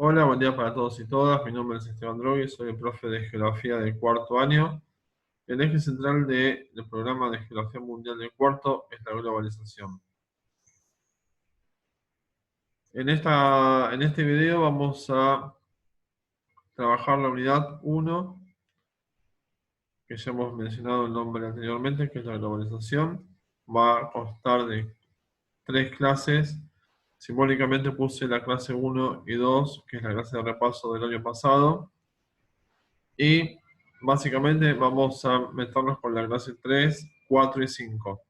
Hola, buen día para todos y todas. Mi nombre es Esteban Droghi, soy el profe de Geografía del cuarto año. El eje central del programa de Geografía Mundial del cuarto es la globalización. En este video vamos a trabajar la unidad 1, que ya hemos mencionado el nombre anteriormente, que es la globalización. Va a constar de 3 clases. Simbólicamente puse la clase 1 y 2, que es la clase de repaso del año pasado. Y básicamente vamos a meternos con la clase 3, 4 y 5.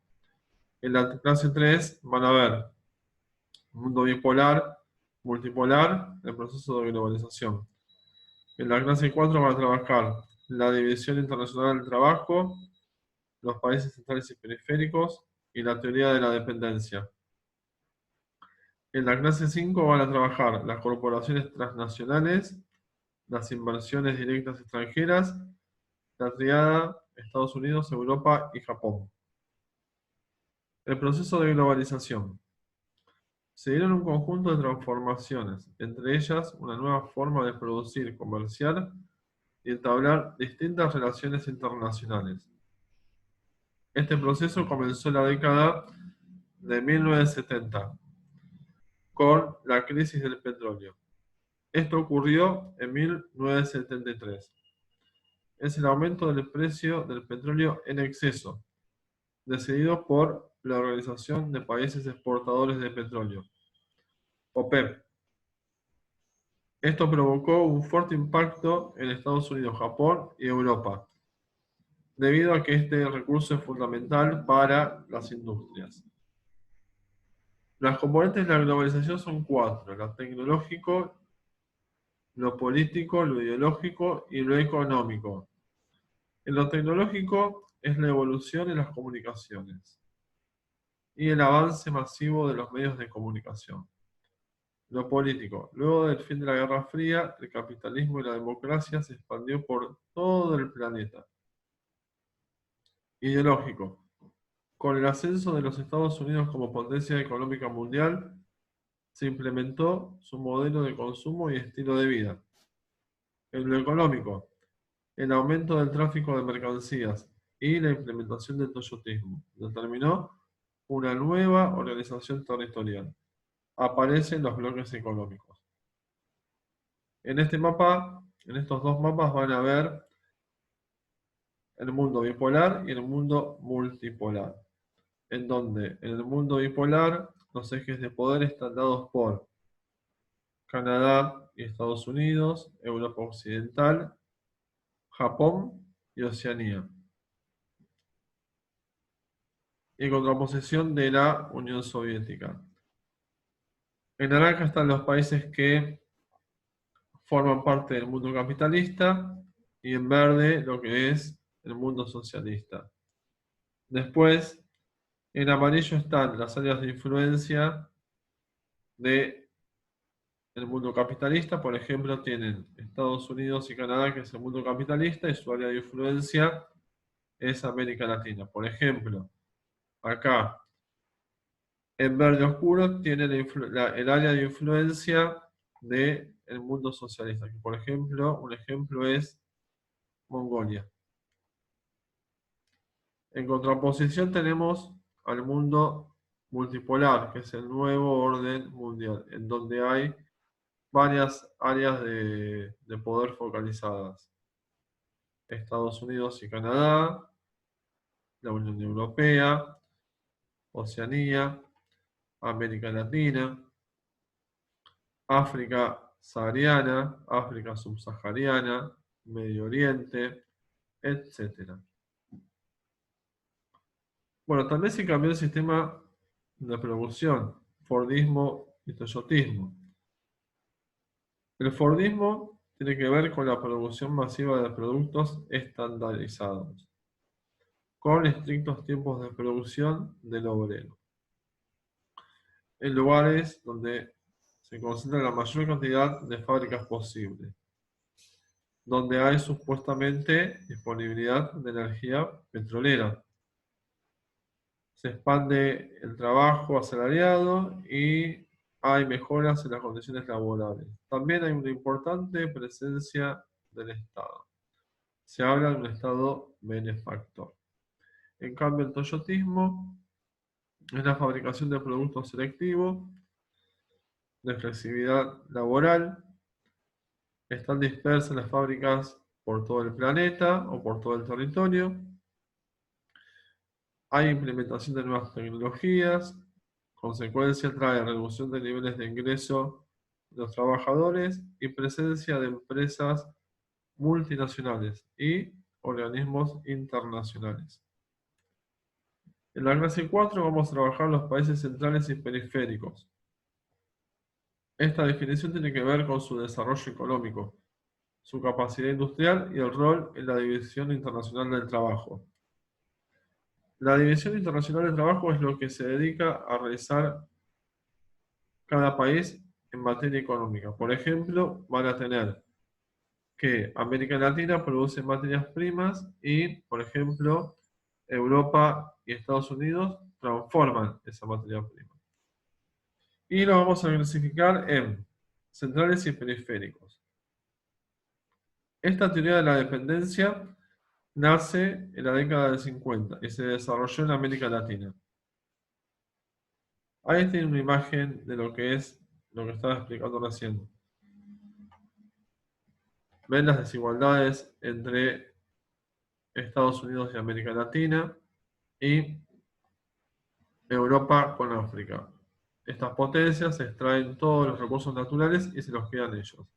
En la clase 3 van a ver mundo bipolar, multipolar, el proceso de globalización. En la clase 4 van a trabajar la división internacional del trabajo, los países centrales y periféricos y la teoría de la dependencia. En la clase 5 van a trabajar las corporaciones transnacionales, las inversiones directas extranjeras, la triada Estados Unidos, Europa y Japón. El proceso de globalización. Se dieron un conjunto de transformaciones, entre ellas una nueva forma de producir, comerciar y entablar distintas relaciones internacionales. Este proceso comenzó en la década de 1970 con la crisis del petróleo. Esto ocurrió en 1973. Es el aumento del precio del petróleo en exceso, decidido por la Organización de Países Exportadores de Petróleo, OPEP. Esto provocó un fuerte impacto en Estados Unidos, Japón y Europa, debido a que este recurso es fundamental para las industrias. Las componentes de la globalización son 4: lo tecnológico, lo político, lo ideológico y lo económico. En lo tecnológico es la evolución en las comunicaciones y el avance masivo de los medios de comunicación. Lo político. Luego del fin de la Guerra Fría, el capitalismo y la democracia se expandió por todo el planeta. Ideológico. Con el ascenso de los Estados Unidos como potencia económica mundial, se implementó su modelo de consumo y estilo de vida. En lo económico, el aumento del tráfico de mercancías y la implementación del toyotismo determinó una nueva organización territorial. Aparecen los bloques económicos. En este mapa, en estos dos mapas van a ver el mundo bipolar y el mundo multipolar, en donde en el mundo bipolar los ejes de poder están dados por Canadá y Estados Unidos, Europa Occidental, Japón y Oceanía. Y en contraposición de la Unión Soviética. En naranja están los países que forman parte del mundo capitalista y en verde lo que es el mundo socialista. Después, en amarillo están las áreas de influencia del mundo capitalista. Por ejemplo, tienen Estados Unidos y Canadá, que es el mundo capitalista, y su área de influencia es América Latina. Por ejemplo, acá en verde oscuro tiene el área de influencia del mundo socialista, que por ejemplo, un ejemplo es Mongolia. En contraposición tenemos al mundo multipolar, que es el nuevo orden mundial, en donde hay varias áreas de poder focalizadas. Estados Unidos y Canadá, la Unión Europea, Oceanía, América Latina, África sahariana, África subsahariana, Medio Oriente, etc. Bueno, también se cambió el sistema de producción, Fordismo y Toyotismo. El Fordismo tiene que ver con la producción masiva de productos estandarizados, con estrictos tiempos de producción del obrero, en lugares donde se concentra la mayor cantidad de fábricas posible, donde hay supuestamente disponibilidad de energía petrolera. Se expande el trabajo asalariado y hay mejoras en las condiciones laborales. También hay una importante presencia del Estado. Se habla de un Estado benefactor. En cambio, el toyotismo es la fabricación de productos selectivos, de flexibilidad laboral, están dispersas las fábricas por todo el planeta o por todo el territorio. Hay implementación de nuevas tecnologías, consecuencia trae reducción de niveles de ingreso de los trabajadores y presencia de empresas multinacionales y organismos internacionales. En la clase 4 vamos a trabajar los países centrales y periféricos. Esta definición tiene que ver con su desarrollo económico, su capacidad industrial y el rol en la división internacional del trabajo. La división internacional del trabajo es lo que se dedica a realizar cada país en materia económica. Por ejemplo, van a tener que América Latina produce materias primas y, por ejemplo, Europa y Estados Unidos transforman esa materia prima. Y lo vamos a clasificar en centrales y periféricos. Esta teoría de la dependencia nace en la década del 50 y se desarrolló en América Latina. Ahí tiene una imagen de lo que es lo que estaba explicando recién. Ven las desigualdades entre Estados Unidos y América Latina y Europa con África. Estas potencias extraen todos los recursos naturales y se los quedan ellos.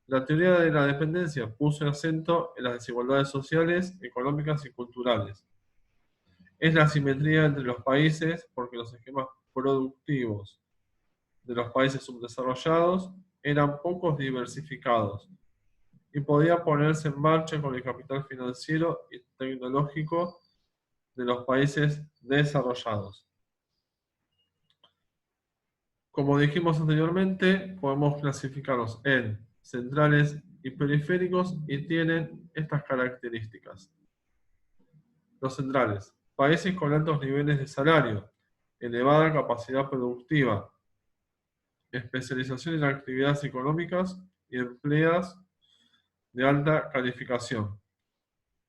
La teoría de la dependencia puso acento en las desigualdades sociales, económicas y culturales. Es la asimetría entre los países porque los esquemas productivos de los países subdesarrollados eran pocos diversificados y podía ponerse en marcha con el capital financiero y tecnológico de los países desarrollados. Como dijimos anteriormente, podemos clasificarlos en centrales y periféricos y tienen estas características. Los centrales, países con altos niveles de salario, elevada capacidad productiva, especialización en actividades económicas y empleos de alta calificación.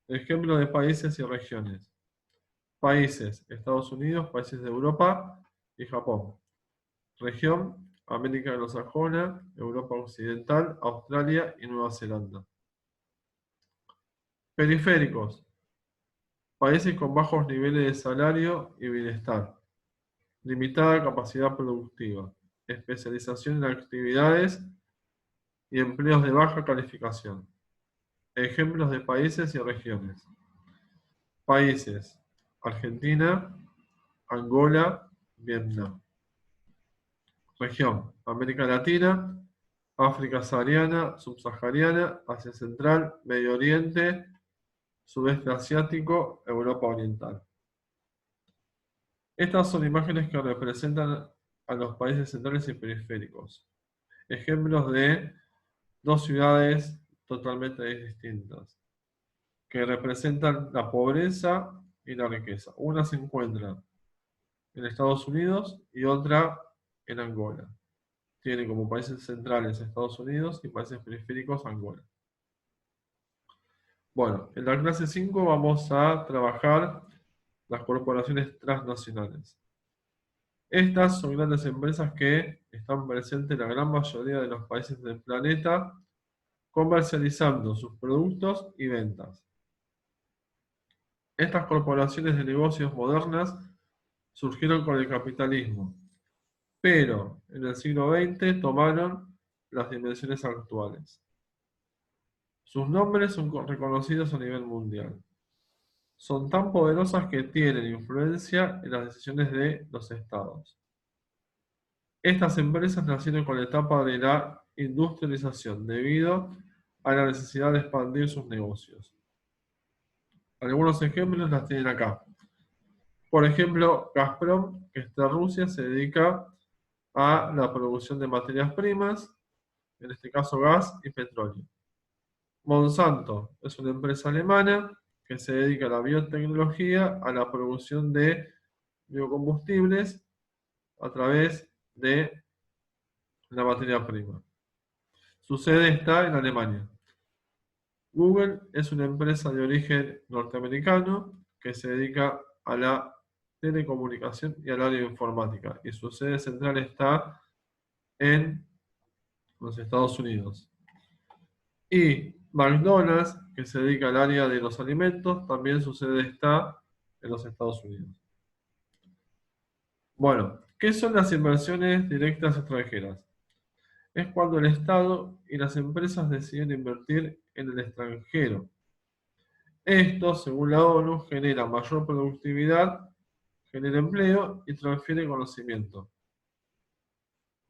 Ejemplo de países y regiones. Países, Estados Unidos, países de Europa y Japón. Región, América anglosajona, Europa occidental, Australia y Nueva Zelanda. Periféricos, países con bajos niveles de salario y bienestar. Limitada capacidad productiva. Especialización en actividades y empleos de baja calificación. Ejemplos de países y regiones. Países, Argentina, Angola, Vietnam. Región, América Latina, África sahariana, subsahariana, Asia Central, Medio Oriente, Sudeste Asiático, Europa Oriental. Estas son imágenes que representan a los países centrales y periféricos. Ejemplos de dos ciudades totalmente distintas, que representan la pobreza y la riqueza. Una se encuentra en Estados Unidos y otra en Angola. Tiene como países centrales Estados Unidos y países periféricos Angola. Bueno, en la clase 5 vamos a trabajar las corporaciones transnacionales. Estas son grandes empresas que están presentes en la gran mayoría de los países del planeta, comercializando sus productos y ventas. Estas corporaciones de negocios modernas surgieron con el capitalismo, pero en el siglo XX tomaron las dimensiones actuales. Sus nombres son reconocidos a nivel mundial. Son tan poderosas que tienen influencia en las decisiones de los estados. Estas empresas nacieron con la etapa de la industrialización debido a la necesidad de expandir sus negocios. Algunos ejemplos las tienen acá. Por ejemplo, Gazprom, que es de Rusia, se dedica a la producción de materias primas, en este caso gas y petróleo. Monsanto es una empresa alemana que se dedica a la biotecnología, a la producción de biocombustibles a través de la materia prima. Su sede está en Alemania. Google es una empresa de origen norteamericano que se dedica a la telecomunicación y al área de informática, y su sede central está en los Estados Unidos. Y McDonald's, que se dedica al área de los alimentos, también su sede está en los Estados Unidos. Bueno, ¿qué son las inversiones directas extranjeras? Es cuando el Estado y las empresas deciden invertir en el extranjero. Esto, según la ONU, genera mayor productividad, genera empleo y transfiere conocimiento.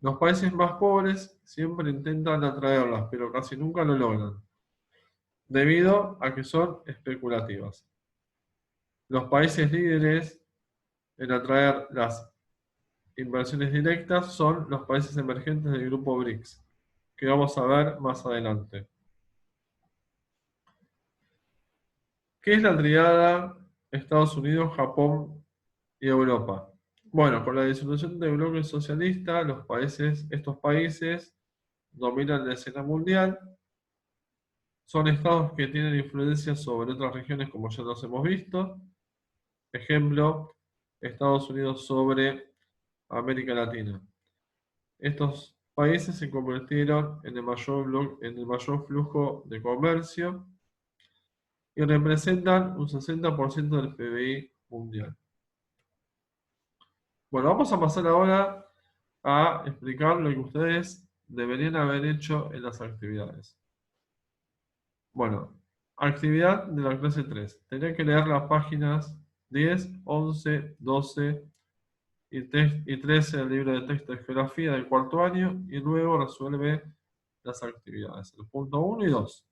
Los países más pobres siempre intentan atraerlas, pero casi nunca lo logran, debido a que son especulativas. Los países líderes en atraer las inversiones directas son los países emergentes del grupo BRICS, que vamos a ver más adelante. ¿Qué es la triada Estados Unidos, Japón y Europa? Bueno, con la disolución del bloque socialista, estos países dominan la escena mundial. Son estados que tienen influencia sobre otras regiones, como ya los hemos visto. Ejemplo, Estados Unidos sobre América Latina. Estos países se convirtieron en en el mayor flujo de comercio y representan un 60% del PBI mundial. Bueno, vamos a pasar ahora a explicar lo que ustedes deberían haber hecho en las actividades. Bueno, actividad de la clase 3. Tenía que leer las páginas 10, 11, 12 y 13 del libro de texto de geografía del cuarto año y luego resuelve las actividades, el punto 1 y 2.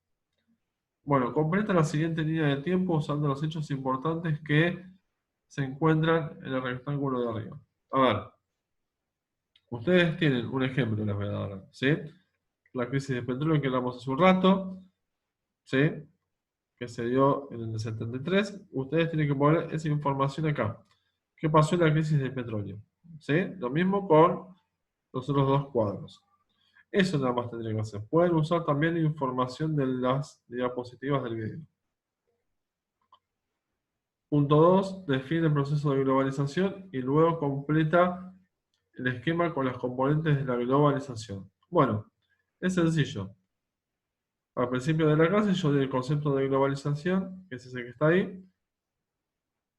Bueno, completa la siguiente línea de tiempo usando los hechos importantes que se encuentran en el rectángulo de arriba. A ver, ustedes tienen un ejemplo, les voy a dar, ¿sí? La crisis de petróleo que hablamos hace un rato, ¿sí? Que se dio en el 73. Ustedes tienen que poner esa información acá. ¿Qué pasó en la crisis del petróleo? ¿Sí? Lo mismo con los otros dos cuadros. Eso nada más tendrían que hacer. Pueden usar también información de las diapositivas del video. Punto 2. Define el proceso de globalización y luego completa el esquema con las componentes de la globalización. Bueno, es sencillo. Al principio de la clase yo di el concepto de globalización, que es ese que está ahí,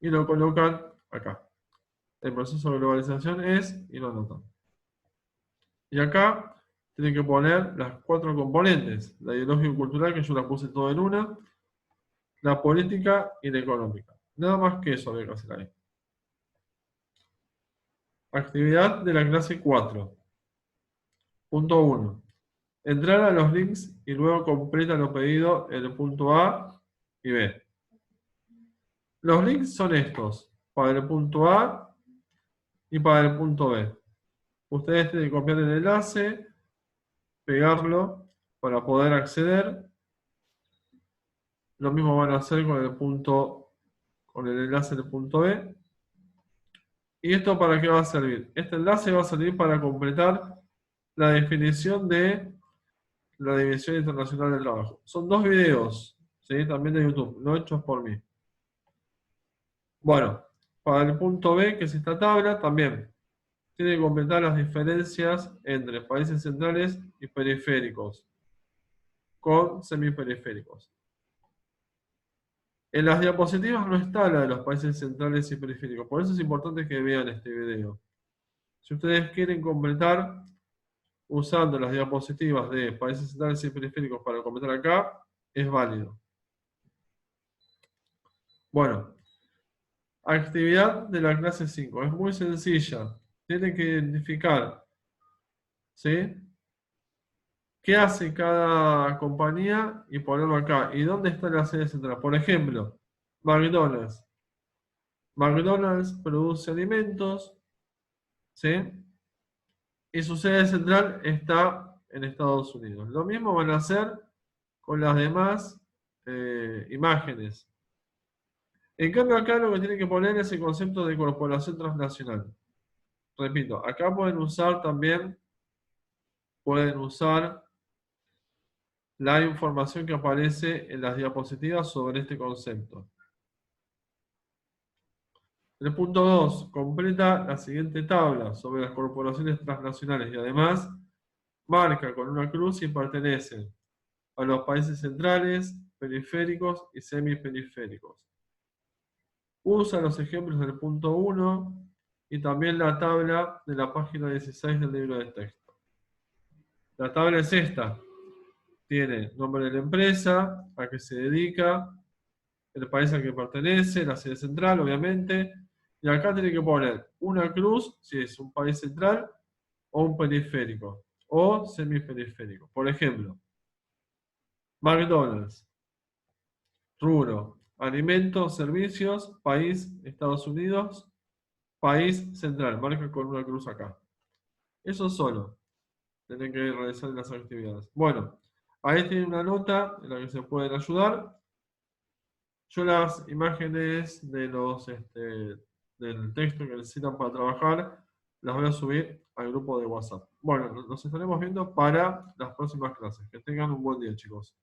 y lo colocan acá. El proceso de globalización es, y lo anotan. Y acá tienen que poner las 4 componentes, la ideológica y cultural, que yo la puse todo en una, la política y la económica. Nada más que eso había que hacer ahí. Actividad de la clase 4. Punto 1. Entrar a los links y luego completa lo pedido en el punto A y B. Los links son estos, para el punto A y para el punto B. Ustedes tienen que copiar el enlace, pegarlo para poder acceder. Lo mismo van a hacer con el enlace del punto B. ¿Y esto para qué va a servir? Este enlace va a servir para completar la definición de la División Internacional del Trabajo. Son 2 videos, ¿sí? También de YouTube, no hechos por mí. Bueno, para el punto B, que es esta tabla, también tiene que completar las diferencias entre países centrales y periféricos, con semiperiféricos. En las diapositivas no está la de los países centrales y periféricos, por eso es importante que vean este video. Si ustedes quieren completar usando las diapositivas de países centrales y periféricos para completar acá, es válido. Bueno, actividad de la clase 5. Es muy sencilla. Tienen que identificar, ¿sí?, qué hace cada compañía y ponerlo acá. ¿Y dónde está la sede central? Por ejemplo, McDonald's. McDonald's produce alimentos, ¿sí? Y su sede central está en Estados Unidos. Lo mismo van a hacer con las demás imágenes. En cambio, acá lo que tienen que poner es el concepto de corporación transnacional. Repito, acá pueden usar también pueden usar la información que aparece en las diapositivas sobre este concepto. El punto 2. Completa la siguiente tabla sobre las corporaciones transnacionales y además marca con una cruz si pertenecen a los países centrales, periféricos y semiperiféricos. Usa los ejemplos del punto 1 y también la tabla de la página 16 del libro de texto. La tabla es esta. Tiene nombre de la empresa, a qué se dedica, el país al que pertenece, la sede central, obviamente. Y acá tiene que poner una cruz si es un país central o un periférico o semiperiférico. Por ejemplo, McDonald's, rubro, alimentos, servicios, país, Estados Unidos, país central, marca con una cruz acá. Eso solo, tienen que realizar las actividades. Bueno, ahí tienen una nota en la que se pueden ayudar. Yo las imágenes de del texto que necesitan para trabajar las voy a subir al grupo de WhatsApp. Bueno, nos estaremos viendo para las próximas clases. Que tengan un buen día, chicos.